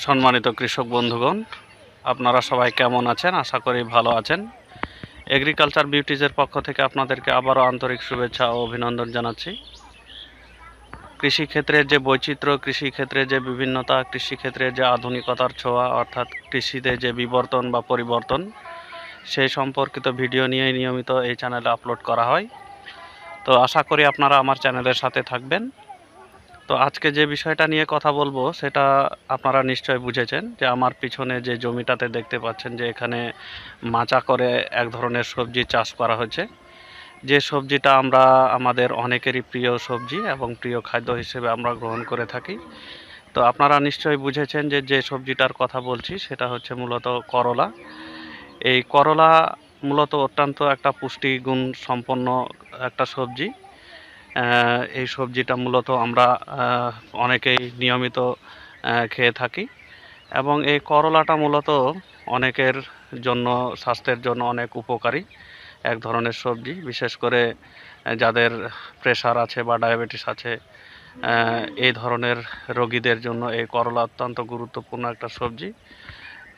সম্মানিত কৃষক বন্ধুগণ, আপনারা সবাই কেমন আছেন? আশা করি ভালো আছেন। এগ্রিকালচার বিউটিজের পক্ষ থেকে আপনাদেরকে আবারও আন্তরিক শুভেচ্ছা ও অভিনন্দন জানাচ্ছি। কৃষিক্ষেত্রের যে বৈচিত্র্য, কৃষিক্ষেত্রে যে বিভিন্নতা, কৃষিক্ষেত্রে যে আধুনিকতার ছোঁয়া, অর্থাৎ কৃষিতে যে বিবর্তন বা পরিবর্তন, সেই সম্পর্কিত ভিডিও নিয়ে নিয়মিত এই চ্যানেলে আপলোড করা হয়। তো আশা করি আপনারা আমার চ্যানেলের সাথে থাকবেন। তো আজকে যে বিষয়টা নিয়ে কথা বলবো সেটা আপনারা নিশ্চয় বুঝেছেন যে আমার পিছনে যে জমিটাতে দেখতে পাচ্ছেন যে এখানে মাচা করে এক ধরনের সবজি চাষ করা হয়েছে। যে সবজিটা আমরা আমাদের অনেকেরই প্রিয় সবজি এবং প্রিয় খাদ্য হিসেবে আমরা গ্রহণ করে থাকি। তো আপনারা নিশ্চয়ই বুঝেছেন যে যে সবজিটার কথা বলছি সেটা হচ্ছে মূলত করলা। এই করলা মূলত অত্যন্ত একটা পুষ্টিগুণ সম্পন্ন একটা সবজি। এই সবজিটা মূলত আমরা অনেকেই নিয়মিত খেয়ে থাকি এবং এই করলাটা মূলত অনেকের জন্য, স্বাস্থ্যের জন্য অনেক উপকারী এক ধরনের সবজি। বিশেষ করে যাদের প্রেশার আছে বা ডায়াবেটিস আছে, এই ধরনের রোগীদের জন্য এই করলা অত্যন্ত গুরুত্বপূর্ণ একটা সবজি।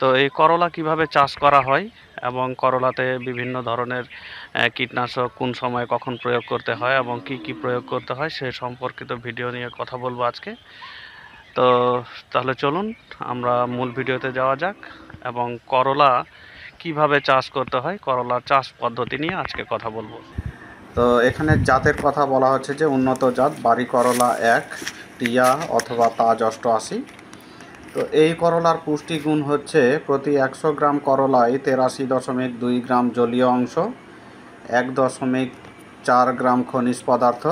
তো এই করলা কিভাবে চাষ করা হয় এবং করলাতে বিভিন্ন ধরনের কীটনাশক কোন সময় কখন প্রয়োগ করতে হয় এবং কি কি প্রয়োগ করতে হয় সে সম্পর্কিত ভিডিও নিয়ে কথা বলবো আজকে। তো তাহলে চলুন আমরা মূল ভিডিওতে যাওয়া যাক এবং করলা কিভাবে চাষ করতে হয়, করলার চাষ পদ্ধতি নিয়ে আজকে কথা বলবো। তো এখানে জাতের কথা বলা হচ্ছে যে উন্নত জাত বাড়ি করলা 1 টিয়া অথবা তাজ 88। তো এই করলার পুষ্টিগুণ হচ্ছে প্রতি 100 গ্রাম করলায় 83.2 গ্রাম জলীয় অংশ, 1.4 গ্রাম খনিজ পদার্থ,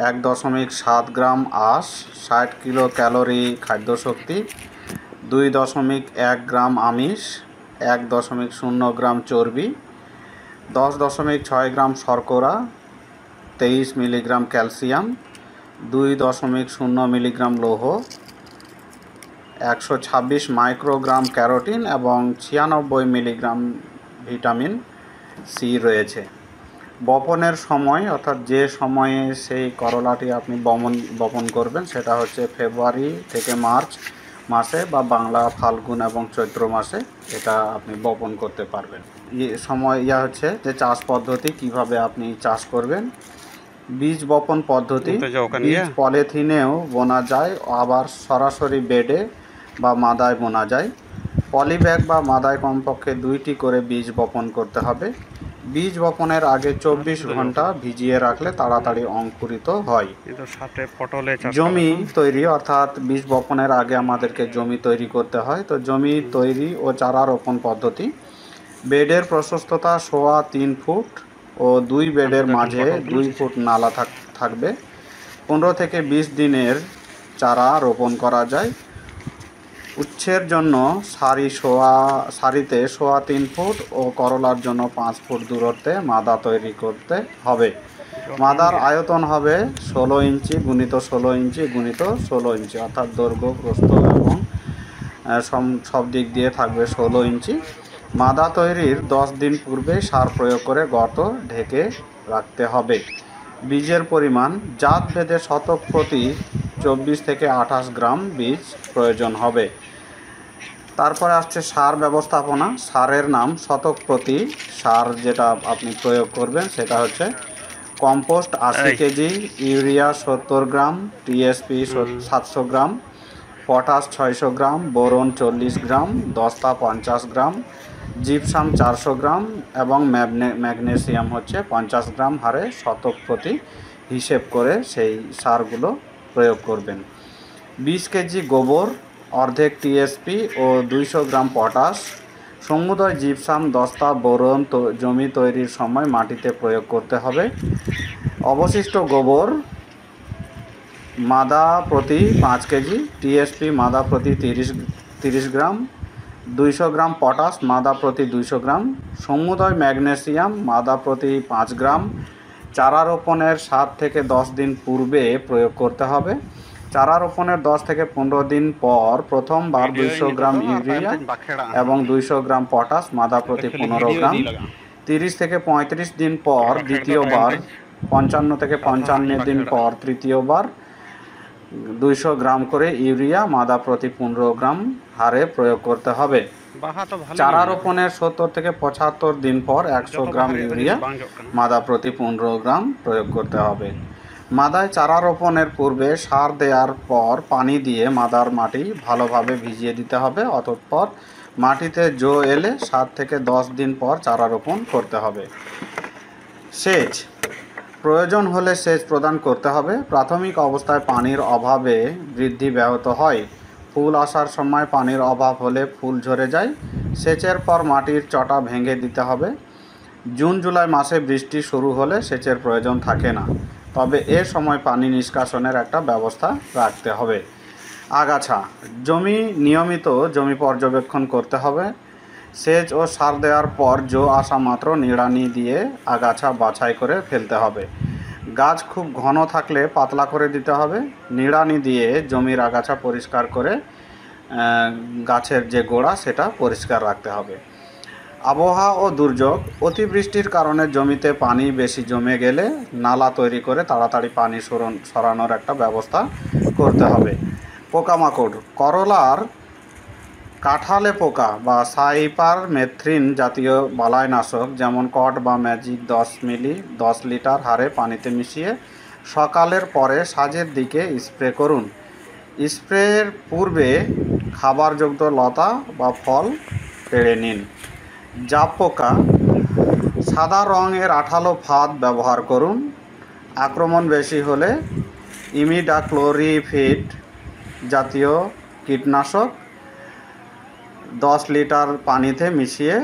1.7 গ্রাম আঁশ, 60 কিলো ক্যালোরি খাদ্যশক্তি, 2.1 গ্রাম আমিষ, 1.0 গ্রাম চর্বি, 10.6 গ্রাম শর্করা, 23 মিলিগ্রাম ক্যালসিয়াম, 2.0 মিলিগ্রাম লৌহ, 126 মাইক্রোগ্রাম ক্যারোটিন এবং 96 মিলিগ্রাম ভিটামিন সি রয়েছে। বপনের সময় অর্থাৎ যে সময়ে সেই করলাটি আপনি বপন করবেন সেটা হচ্ছে ফেব্রুয়ারি থেকে মার্চ মাসে বা বাংলা ফাল্গুন এবং চৈত্র মাসে এটা আপনি বপন করতে পারবেন। সময় হচ্ছে যে চাষ পদ্ধতি কিভাবে আপনি চাষ করবেন। বীজ বপন পদ্ধতি, বীজ পলিথিনেও বোনা যায়, আবার সরাসরি বেডে বা মাদায় বোনা যায়। পলিব্যাগ বা মাদায় কমপক্ষে 2টি করে বীজ বপন করতে হবে। বীজ বপনের আগে 24 ঘন্টা ভিজিয়ে রাখলে তাড়াতাড়ি অঙ্কুরিত হয়। জমি তৈরি অর্থাৎ বীজ বপনের আগে আমাদেরকে জমি তৈরি করতে হয়। তো জমি তৈরি ও চারা রোপণ পদ্ধতি, বেডের প্রশস্ততা 3.25 ফুট ও 2 বেডের মাঝে 2 ফুট নালা থাকবে। 15 থেকে 20 দিনের চারা রোপণ করা যায়। উচ্ছের জন্য সারিতে 3.25 ফুট ও করলার জন্য 5 ফুট দূরত্বে মাদা তৈরি করতে হবে। মাদার আয়তন হবে 16 ইঞ্চি গুণিত 16 ইঞ্চি গুণিত 16 ইঞ্চি, অর্থাৎ দৈর্ঘ্য প্রস্থ এবং সব দিক দিয়ে থাকবে 16 ইঞ্চি। মাদা তৈরির 10 দিন পূর্বে সার প্রয়োগ করে গর্ত ঢেকে রাখতে হবে। বীজের পরিমাণ, জাত ভেদে শতক প্রতি 24 থেকে 28 গ্রাম বীজ প্রয়োজন হবে। তারপরে আসছে সার ব্যবস্থাপনা। সারের নাম শতক প্রতি সার যেটা আপনি প্রয়োগ করবেন সেটা হচ্ছে কম্পোস্ট 80 কেজি, ইউরিয়া 70 গ্রাম, টিএসপি 700 গ্রাম, পটাশ 600 গ্রাম, বোরন 40 গ্রাম, দস্তা 50 গ্রাম, জিপসাম 400 গ্রাম এবং ম্যাগনেসিয়াম হচ্ছে 50 গ্রাম হারে শতক প্রতি হিসেব করে সেই সারগুলো প্রয়োগ করবেন। 20 কেজি গোবর, অর্ধেক টিএসপি ও 200 গ্রাম পটাশ, সমুদয় জিপসাম, দস্তা, বোরন জমি তৈরির সময় মাটিতে প্রয়োগ করতে হবে। অবশিষ্ট গোবর মাদা প্রতি 5 কেজি, টিএসপি মাদা প্রতি 30 গ্রাম, 200 গ্রাম পটাশ মাদা প্রতি 200 গ্রাম, সমুদয় ম্যাগনেসিয়াম মাদা প্রতি 5 গ্রাম। চারা রোপণের 7 থেকে 10 দিন পূর্বে প্রয়োগ করতে হবে। চারা রোপণের 10 থেকে 15 দিন পর প্রথমবার 200 গ্রাম ইউরিয়া এবং 200 গ্রাম পটাশ মাদা প্রতি 15 গ্রাম। 30 থেকে 35 দিন পর দ্বিতীয়বার, 55 থেকে 55 দিন পর তৃতীয়বার, 200 গ্রাম করে ইউরিয়া মাদা প্রতি 15 গ্রাম হারে প্রয়োগ করতে হবে। চারা রোপণের 70 থেকে 75 দিন পর 100 গ্রাম ইউরিয়া মাদা প্রতি 15 গ্রাম প্রয়োগ করতে হবে। মাদায় চারা রোপণের পূর্বে সার দেওয়ার পর পানি দিয়ে মাদার মাটি ভালোভাবে ভিজিয়ে দিতে হবে। অতঃপর মাটিতে জো এলে 7 থেকে 10 দিন পর চারা রোপণ করতে হবে। সেচ প্রয়োজন হলে সেচ প্রদান করতে হবে। প্রাথমিক অবস্থায় পানির অভাবে বৃদ্ধি ব্যাহত হয়। ফুল আসার সময় পানির অভাব হলে ফুল ঝরে যায়। সেচের পর মাটির চটা ভেঙে দিতে হবে। জুন জুলাই মাসে বৃষ্টি শুরু হলে সেচের প্রয়োজন থাকে না, তবে এ সময় পানি নিষ্কাশনের একটা ব্যবস্থা রাখতে হবে। আগাছা নিয়মিত জমি পর্যবেক্ষণ করতে হবে। সেচ ও সার দেওয়ার পর জো আসা মাত্র নিড়ানি দিয়ে আগাছা বাছাই করে ফেলতে হবে। গাছ খুব ঘন থাকলে পাতলা করে দিতে হবে। নিড়ানি দিয়ে জমির আগাছা পরিষ্কার করে গাছের যে গোড়া সেটা পরিষ্কার রাখতে হবে। আবহাওয়া ও দুর্যোগ অতিবৃষ্টির কারণে জমিতে পানি বেশি জমে গেলে নালা তৈরি করে তাড়াতাড়ি পানি সরানোর একটা ব্যবস্থা করতে হবে। পোকামাকড় করলার কাঁঠালে পোকা বা সাইপারমেথ্রিন জাতীয় বালাইনাশক যেমন কট বা ম্যাজিক 10 মিলি 10 লিটার হারে পানিতে মিশিয়ে সকালের পরে সাজের দিকে স্প্রে করুন। স্প্রের পূর্বে খাবারযোগ্য লতা বা ফল পেড়ে নিন। জাপ পোকা সাদা রঙের আঠালো ফাঁদ ব্যবহার করুন। আক্রমণ বেশি হলে ইমিডাক্লোরিপিড জাতীয় কীটনাশক 10 লিটার পানিতে মিশিয়ে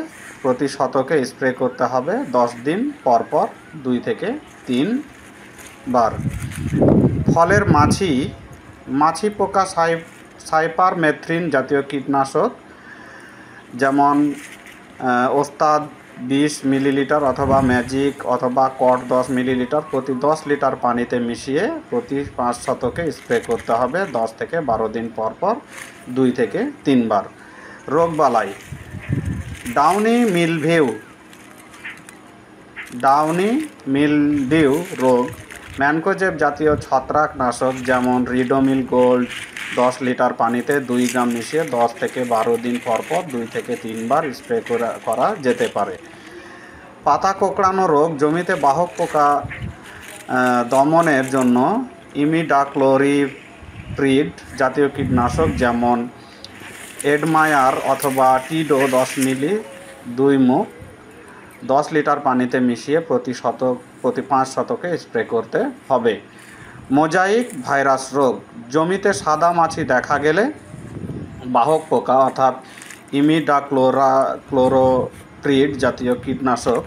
প্রতি শতকে স্প্রে করতে হবে 10 দিন পর পর 2 থেকে 3 বার। ফলের মাছি পোকা সাইপারমেথ্রিন জাতীয় কীটনাশক যেমন ওস্তাদ 20 মিলিলিটার অথবা ম্যাজিক অথবা কট 10 মিলিলিটার প্রতি 10 লিটার পানিতে মিশিয়ে প্রতি 5 শতকে স্প্রে করতে হবে 10 থেকে 12 দিন পর পর 2 থেকে 3 বার। রোগবালাই ডাউনি মিলডিউ রোগ ম্যানকোজেব জাতীয় ছত্রাকনাশক যেমন রিডোমিল গোল্ড 10 লিটার পানিতে 2 গ্রাম মিশিয়ে 10 থেকে 12 দিন পর পর 2 থেকে 3 বার স্প্রে করা যেতে পারে। পাতা কোঁকড়ানো রোগ জমিতে বাহক পোকা দমনের জন্য ইমিডাক্লোরিপ্রিড জাতীয় কীটনাশক যেমন এডমায়ার অথবা টিডো 10 মিলি 2 মুখ 10 লিটার পানিতে মিশিয়ে প্রতি 5 শতকে স্প্রে করতে হবে। মোজাইক ভাইরাস রোগ জমিতে সাদা মাছি দেখা গেলে বাহক পোকা অর্থাৎ ইমিডাক্লোরোপ্রিড জাতীয় কীটনাশক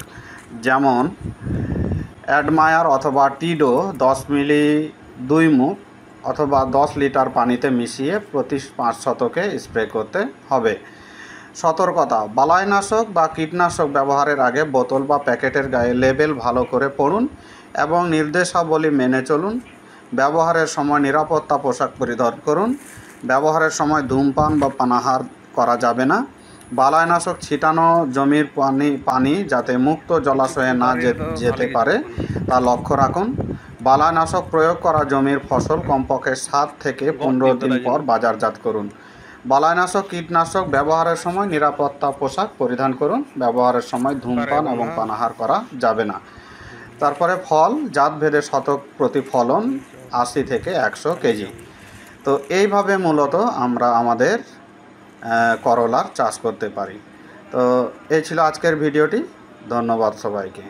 যেমন অ্যাডমায়ার অথবা টিডো 10 মিলি 2 মুখ অথবা 10 লিটার পানিতে মিশিয়ে প্রতি 5 শতকে স্প্রে করতে হবে। সতর্কতা বালাইনাশক বা কীটনাশক ব্যবহারের আগে বোতল বা প্যাকেটের গায়ে লেবেল ভালো করে পড়ুন এবং নির্দেশাবলী মেনে চলুন। ব্যবহারের সময় নিরাপত্তা পোশাক পরিধান করুন। ব্যবহারের সময় ধূমপান বা পানাহার করা যাবে না। বালাইনাশক ছিটানো জমির পানি যাতে মুক্ত জলাশয়ে না যেতে পারে তা লক্ষ্য রাখুন। বালাইনাশক প্রয়োগ করা জমির ফসল কমপক্ষে 7 থেকে 15 দিন পর বাজারজাত করুন। বালাইনাশক কীটনাশক ব্যবহারের সময় নিরাপত্তা পোশাক পরিধান করুন। ব্যবহারের সময় ধূমপান এবং পানাহার করা যাবে না। তারপরে ফল জাতভেদে শতক প্রতি ফলন 80 থেকে 100 কেজি। তো এইভাবে মূলত আমরা আমাদের করলার চাষ করতে পারি। তো এই ছিল আজকের ভিডিওটি। ধন্যবাদ সবাইকে।